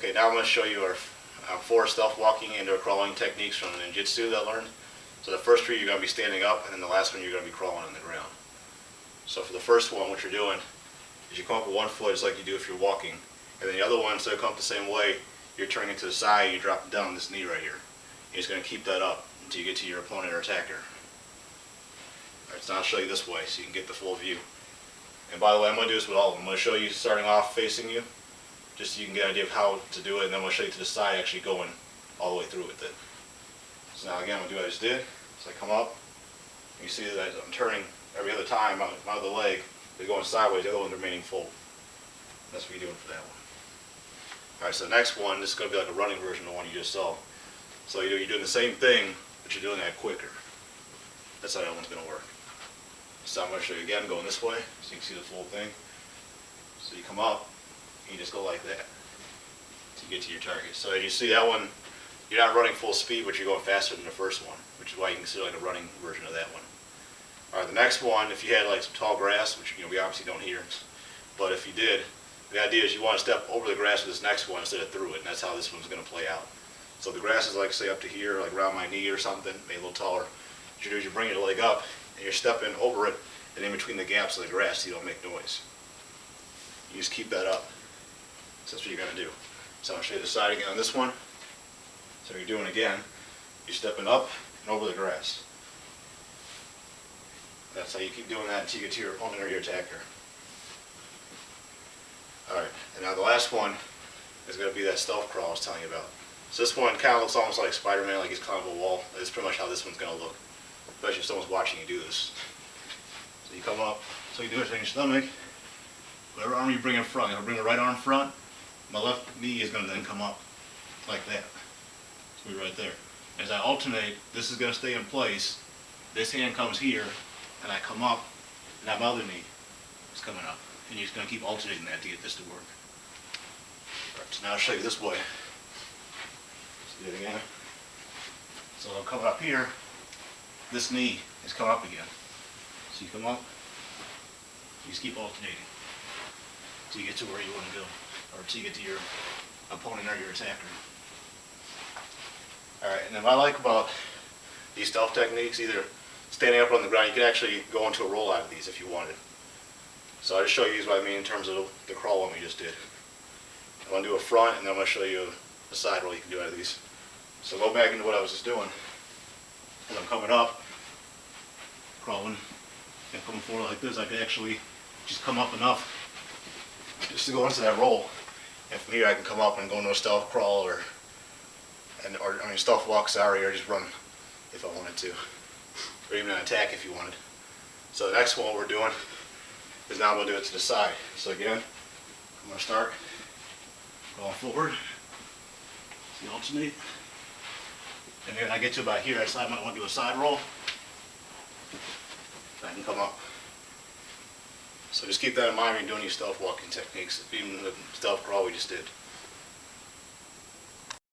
Okay, now I'm going to show you our 4 stealth walking and or crawling techniques from the ninjutsu that I learned. So the first 3 you're going to be standing up, and then the last one you're going to be crawling on the ground. So for the first one, what you're doing is you come up with 1 foot just like you do if you're walking, and then the other one, instead of coming up the same way, you're turning it to the side and you drop it down on this knee right here. You're just going to keep that up until you get to your opponent or attacker. Alright, so now I'll show you this way so you can get the full view. And by the way, I'm going to do this with all of them. I'm going to show you starting off facing you, just so you can get an idea of how to do it, and then I'm going to show you to the side actually going all the way through with it. So now again, I'm going to do what I just did. So I come up, and you see that I'm turning every other time out of the leg. They're going sideways, the other one's remaining full. That's what you're doing for that one. Alright, so the next one, this is going to be like a running version of the one you just saw. So you're doing the same thing, but you're doing that quicker. That's how that one's going to work. So I'm going to show you again, going this way, so you can see the full thing. So you come up, and you just go like that to get to your target. So you see that one, you're not running full speed, but you're going faster than the first one, which is why you can consider like a running version of that one. Alright, the next one, if you had like some tall grass, which we obviously don't here, but if you did, the idea is you want to step over the grass with this next one instead of through it, and that's how this one's going to play out. So the grass is like say up to here, like around my knee or something, maybe a little taller. What you do is you bring your leg up, and you're stepping over it, and in between the gaps of the grass so you don't make noise. You just keep that up. So that's what you're going to do. So I'll show you the side again on this one. So you're doing again, you're stepping up and over the grass. That's how you keep doing that until you get to your opponent or your attacker. Alright, and now the last one is going to be that stealth crawl I was telling you about. So this one kind of looks almost like Spider-Man, like he's climbing a wall. That's pretty much how this one's going to look, especially if someone's watching you do this. So you come up, so you do it in your stomach. Whatever arm you bring in front, I'll bring the right arm front. My left knee is going to then come up like that. So we're right there. As I alternate, this is going to stay in place. This hand comes here, and I come up, and that other knee is coming up. And you're just going to keep alternating that to get this to work. Alright, so now I'll show you this way. Let's do it again. So I'm coming up here, this knee is coming up again. So you come up, you just keep alternating until you get to where you want to go, or until you get to your opponent or your attacker. Alright, and then what I like about these stealth techniques, either standing up on the ground, you can actually go into a roll out of these if you wanted. So I'll just show you what I mean in terms of the crawl one we just did. I'm going to do a front, and then I'm going to show you a side roll you can do out of these. So go back into what I was just doing. As I'm coming up, crawling, and coming forward like this, I can actually just come up enough just to go into that roll. And from here I can come up and go into a stealth crawl or stealth walk, sorry, or just run if I wanted to. Or even an attack if you wanted. So the next one we're doing is now I'm going to do it to the side. So again, I'm going to start going forward, see, alternate, and then when I get to about here, I might want to do a side roll. I can come up. So just keep that in mind when you're doing these stealth walking techniques, even the stealth crawl we just did.